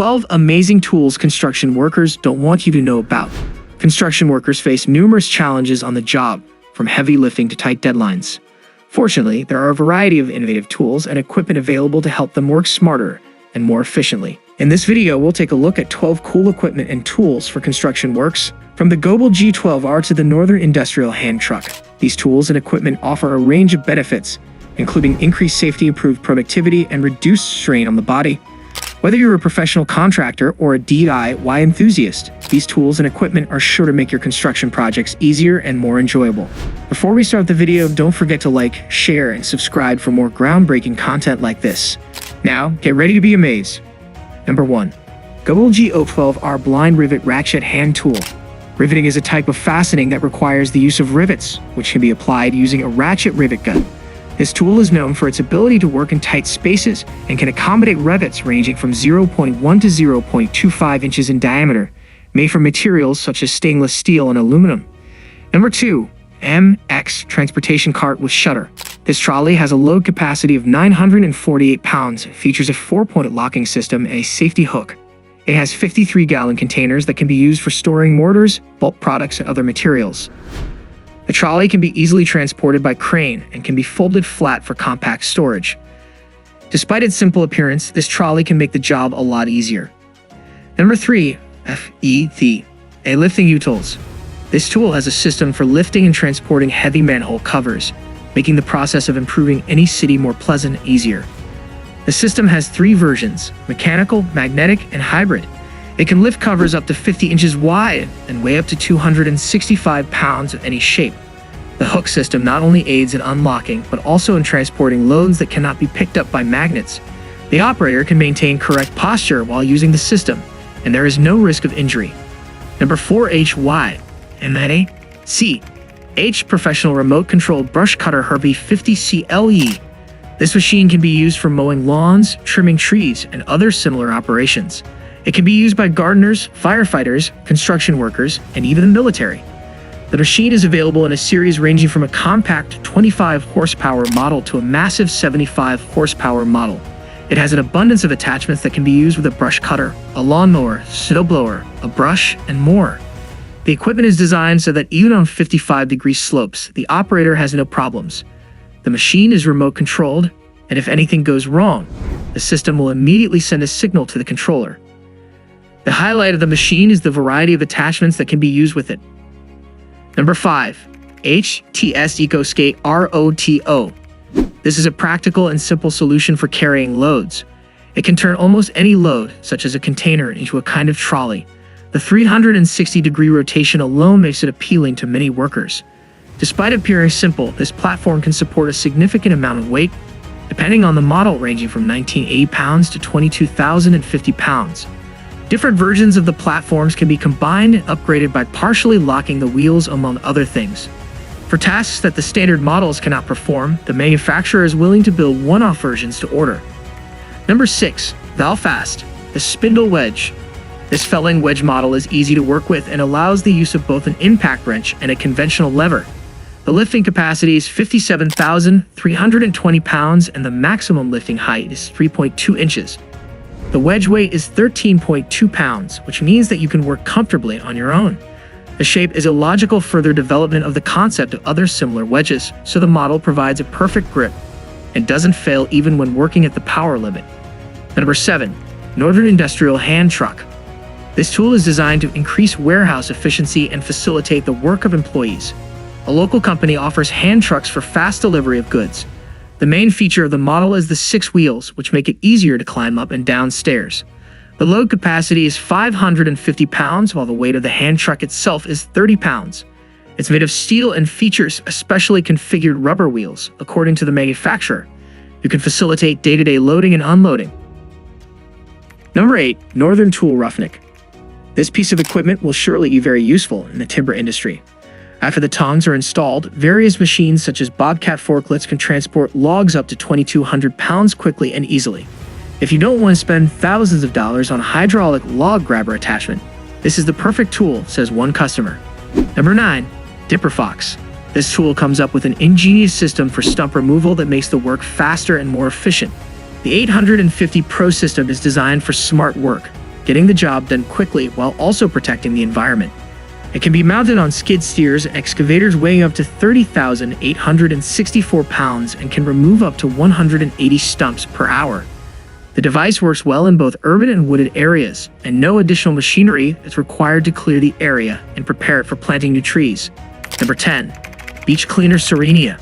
12 amazing tools construction workers don't want you to know about. Construction workers face numerous challenges on the job, from heavy lifting to tight deadlines. Fortunately, there are a variety of innovative tools and equipment available to help them work smarter and more efficiently. In this video, we'll take a look at 12 cool equipment and tools for construction works, from the Goebel G12R to the Northern Industrial Hand Truck. These tools and equipment offer a range of benefits, including increased safety, improved productivity, and reduced strain on the body. Whether you're a professional contractor or a DIY enthusiast, these tools and equipment are sure to make your construction projects easier and more enjoyable. Before we start the video, don't forget to like, share, and subscribe for more groundbreaking content like this. Now, get ready to be amazed. Number 1. Goebel G12R Blind Rivet Ratchet Hand Tool. Riveting is a type of fastening that requires the use of rivets, which can be applied using a ratchet rivet gun. This tool is known for its ability to work in tight spaces and can accommodate rivets ranging from 0.1 to 0.25 inches in diameter, made from materials such as stainless steel and aluminum. Number 2. MX Transportation Cart with Shutter. This trolley has a load capacity of 948 pounds, features a 4-point locking system and a safety hook. It has 53-gallon containers that can be used for storing mortars, bulk products, and other materials. The trolley can be easily transported by crane and can be folded flat for compact storage. Despite its simple appearance, this trolley can make the job a lot easier. Number 3. FET, a lifting utils. This tool has a system for lifting and transporting heavy manhole covers, making the process of improving any city more pleasant and easier. The system has 3 versions: mechanical, magnetic, and hybrid. It can lift covers up to 50 inches wide and weigh up to 265 pounds of any shape. The hook system not only aids in unlocking, but also in transporting loads that cannot be picked up by magnets. The operator can maintain correct posture while using the system, and there is no risk of injury. Number 4. HY. MAC. H Professional Remote Controlled Brush Cutter Herbie 50 CLE. This machine can be used for mowing lawns, trimming trees, and other similar operations. It can be used by gardeners, firefighters, construction workers, and even the military. The machine is available in a series ranging from a compact 25 horsepower model to a massive 75 horsepower model. It has an abundance of attachments that can be used with a brush cutter, a lawnmower, snowblower, a brush, and more. The equipment is designed so that even on 55-degree slopes, the operator has no problems. The machine is remote controlled, and if anything goes wrong, the system will immediately send a signal to the controller. The highlight of the machine is the variety of attachments that can be used with it. Number 5. HTS EcoSkate ROTO. This is a practical and simple solution for carrying loads. It can turn almost any load, such as a container, into a kind of trolley. The 360-degree rotation alone makes it appealing to many workers. Despite appearing simple, this platform can support a significant amount of weight, depending on the model, ranging from 1980 pounds to 22,050 pounds. Different versions of the platforms can be combined and upgraded by partially locking the wheels, among other things. For tasks that the standard models cannot perform, the manufacturer is willing to build one-off versions to order. Number 6. Valfast, the Spindle Wedge. This felling wedge model is easy to work with and allows the use of both an impact wrench and a conventional lever. The lifting capacity is 57,320 pounds and the maximum lifting height is 3.2 inches. The wedge weight is 13.2 pounds, which means that you can work comfortably on your own. The shape is a logical further development of the concept of other similar wedges, so the model provides a perfect grip and doesn't fail even when working at the power limit. Number 7. Northern Industrial Hand Truck. This tool is designed to increase warehouse efficiency and facilitate the work of employees. A local company offers hand trucks for fast delivery of goods. The main feature of the model is the 6 wheels, which make it easier to climb up and down stairs. The load capacity is 550 pounds, while the weight of the hand truck itself is 30 pounds. It's made of steel and features specially configured rubber wheels, according to the manufacturer. You can facilitate day-to-day loading and unloading. Number 8. Northern Tool Roughneck. This piece of equipment will surely be very useful in the timber industry. After the tongs are installed, various machines such as Bobcat forklifts can transport logs up to 2,200 pounds quickly and easily. If you don't want to spend thousands of dollars on a hydraulic log grabber attachment, this is the perfect tool, says one customer. Number 9. Dipper Fox. This tool comes up with an ingenious system for stump removal that makes the work faster and more efficient. The 850 Pro system is designed for smart work. getting the job done quickly while also protecting the environment. It can be mounted on skid steers and excavators weighing up to 30,864 pounds and can remove up to 180 stumps per hour. The device works well in both urban and wooded areas, and no additional machinery is required to clear the area and prepare it for planting new trees. Number 10. Beach Cleaner Serenia.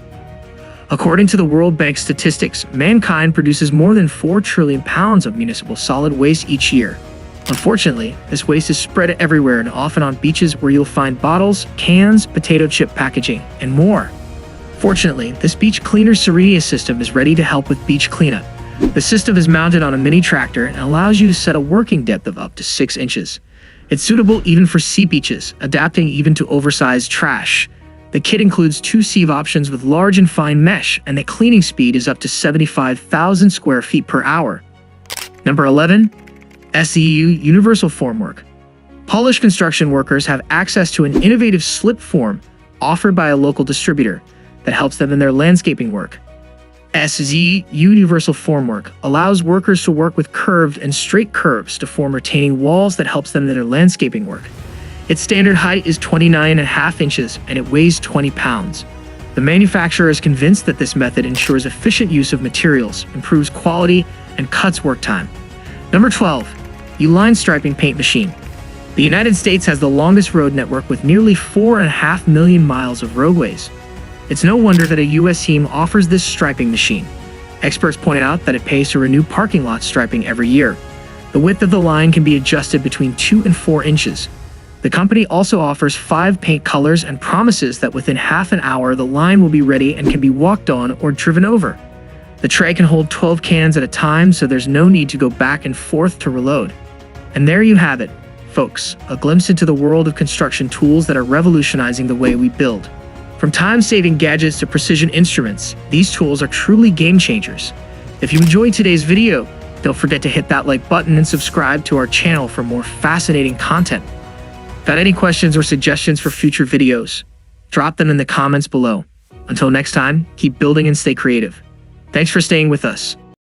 According to the World Bank statistics, mankind produces more than 4 trillion pounds of municipal solid waste each year. Unfortunately, this waste is spread everywhere and often on beaches where you'll find bottles, cans, potato chip packaging, and more. Fortunately, this Beach Cleaner Serenia system is ready to help with beach cleanup. The system is mounted on a mini tractor and allows you to set a working depth of up to 6 inches. It's suitable even for sea beaches, adapting even to oversized trash. The kit includes 2 sieve options with large and fine mesh, and the cleaning speed is up to 75,000 square feet per hour. Number 11. SEU Universal Formwork. Polish construction workers have access to an innovative slip form offered by a local distributor that helps them in their landscaping work. SEU Universal Formwork allows workers to work with curved and straight curves to form retaining walls that helps them in their landscaping work. Its standard height is 29.5 inches and it weighs 20 pounds. The manufacturer is convinced that this method ensures efficient use of materials, improves quality, and cuts work time. Number 12. U-Line Striping Paint Machine. The United States has the longest road network with nearly 4.5 million miles of roadways. It's no wonder that a U.S. team offers this striping machine. Experts point out that it pays to renew parking lot striping every year. The width of the line can be adjusted between 2 and 4 inches. The company also offers 5 paint colors and promises that within half an hour the line will be ready and can be walked on or driven over. The tray can hold 12 cans at a time, so there's no need to go back and forth to reload. And there you have it, folks, a glimpse into the world of construction tools that are revolutionizing the way we build. From time-saving gadgets to precision instruments, these tools are truly game changers. If you enjoyed today's video, don't forget to hit that like button and subscribe to our channel for more fascinating content. Got any questions or suggestions for future videos? Drop them in the comments below. Until next time, keep building and stay creative. Thanks for staying with us.